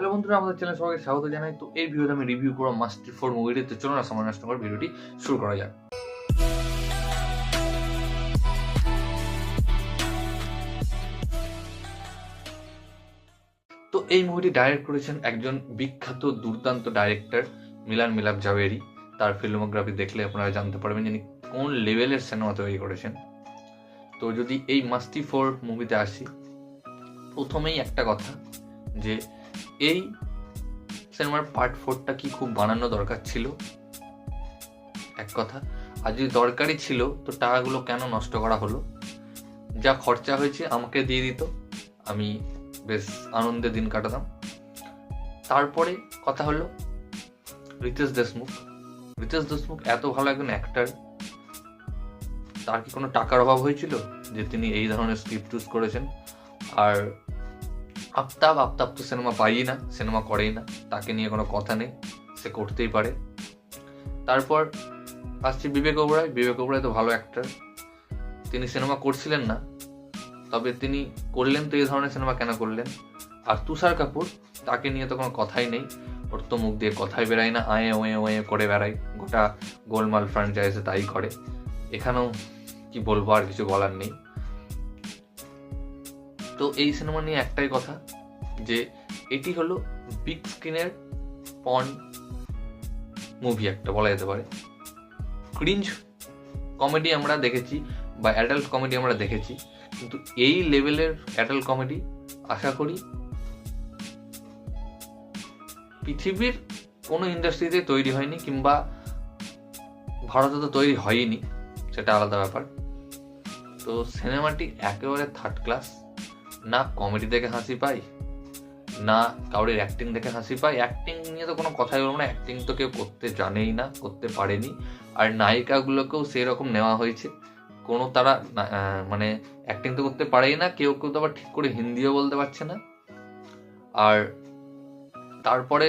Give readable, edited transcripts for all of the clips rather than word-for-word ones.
Hello বন্ধুরা, আমাদের channel সবাইকে স্বাগত জানাই। তো এই ভিডিওতে আমি রিভিউ করব মাস্টার ফোর মুভিটি। তো চলুন না সময় নষ্ট করে ভিডিওটি শুরু করা যাক। তো এই মুভিটি ডাইরেক্ট করেছেন একজন বিখ্যাত দুর্দান্ত ডাইরেক্টর মিলান মিলাপ জাভেরি। তার ফিল্মোগ্রাফি দেখলে আপনারা জানতে পারবেন যিনি কোন লেভেলের সিনেমা তৈরি করেছেন। তো যদি এই মাস্টি ফোর মুভিতে আসি, প্রথমেই একটা কথা যে এই সিনেমার পার্ট 4টা কি খুব বানানো দরকার ছিল, এক কথা। আর যদি দরকারই ছিল তো টাকাগুলো কেন নষ্ট করা হলো? যা খরচা হয়েছে আমাকে দিয়ে দিত, আমি বেশ আনন্দে দিন কাটাতাম। তারপরে কথা হলো রিতেশ দেশমুখ এত ভালো একজন অ্যাক্টার, তার কি কোনো টাকার অভাব হয়েছিল যে তিনি এই ধরনের স্ক্রিপ্ট চুজ করেছেন? আর আফতাব তো সিনেমা পাই না, সিনেমা করেই না, তাকে নিয়ে কোনো কথা নেই, সে করতেই পারে। তারপর আসছে বিবেক ওবরায় তো ভালো অ্যাক্টার, তিনি সিনেমা করছিলেন না, তবে তিনি করলেন তো এই ধরনের সিনেমা কেন করলেন? আর তুষার কাপুর, তাকে নিয়ে তো কোনো কথাই নেই, ওর তো মুখ দিয়ে কথাই বেরায় না, আয়ে ওয়ে করে বেড়ায়, গোটা গোলমাল ফ্র্যাঞ্চাইজে তাই করে। এখানেও কি বলবো, আর কিছু বলার নেই। তো এই সিনেমা নিয়ে একটাই কথা যে এটি হলো বিগ স্ক্রিনের পর্ন মুভি একটা বলা যেতে পারে। ক্রিঞ্জ কমেডি আমরা দেখেছি বা অ্যাডাল্ট কমেডি আমরা দেখেছি, কিন্তু এই লেভেলের অ্যাডাল্ট কমেডি আশা করি পৃথিবীর কোনো ইন্ডাস্ট্রিতে তৈরি হয়নি, কিংবা ভারতে তো তৈরি হয়নি, সেটা আলাদা ব্যাপার। তো সিনেমাটি একেবারে থার্ড ক্লাস, না কমেডি দেখে হাসি পাই, না কাউরের অ্যাক্টিং দেখে হাসি পাই। অ্যাক্টিং নিয়ে তো কোনো কথাই বলবো না, অ্যাক্টিং তো কেউ করতে জানেই না, করতে পারেনি। আর নায়িকাগুলোকেও সেই রকম নেওয়া হয়েছে, কোনো তারা মানে অ্যাক্টিং তো করতে পারেই না, কেউ তো আবার ঠিক করে হিন্দিও বলতে পারছে না। আর তারপরে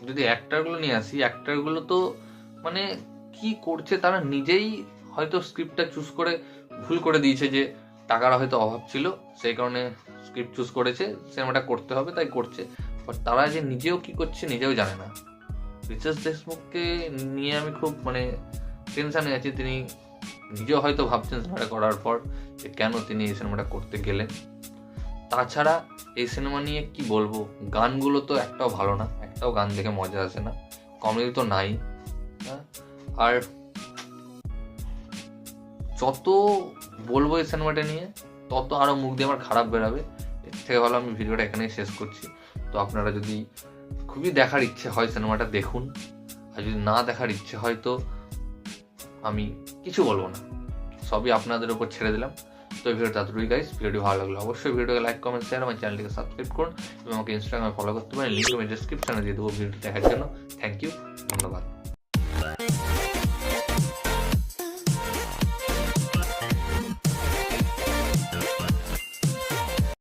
যদি অ্যাক্টারগুলো নিয়ে আসি, অ্যাক্টারগুলো তো মানে কি করছে, তারা নিজেই হয়তো স্ক্রিপ্টটা চুজ করে ভুল করে দিয়েছে, যে টাকার হয়তো অভাব ছিল সেই কারণে স্ক্রিপ্ট চুজ করেছে, সিনেমাটা করতে হবে তাই করছে। বাট তারা যে নিজেও কি করছে নিজেও জানে না। রিতেশ দেশমুখকে নিয়ে আমি খুব টেনশনে আছি। তিনি নিজেও হয়তো ভাবছেন সিনেমাটা করার পর যে কেন তিনি এই সিনেমাটা করতে গেলেন। তাছাড়া এই সিনেমা নিয়ে কি বলবো, গানগুলো তো একটাও ভালো না, একটাও গান দেখে মজা আসে না, কমেডি তো নাই। আর যত বলবো এই সিনেমাটা নিয়ে তত আরো মুখ দিয়ে আমার খারাপ বেরাবে। এর থেকে ভালো আমি ভিডিওটা এখানেই শেষ করছি। তো আপনারা যদি খুবই দেখার ইচ্ছে হয় সিনেমাটা দেখুন, আর যদি না দেখার ইচ্ছে হয় তো আমি কিছু বলবো না, সবই আপনাদের উপর ছেড়ে দিলাম। তো এই ভিডিওটা এতটুকুই গাইস। ভিডিওটি ভালো লাগলো অবশ্যই ভিডিওকে লাইক কমেন্ট শেয়ার, আমার চ্যানেলটিকে সাবস্ক্রাইব করুন এবং আমাকে ইনস্টাগ্রামে ফলো করতে পারেন, লিঙ্ক আমি ডেসক্রিপশনে দিয়ে দেবো ভিডিওটি দেখার জন্য। থ্যাংক ইউ, ধন্যবাদ।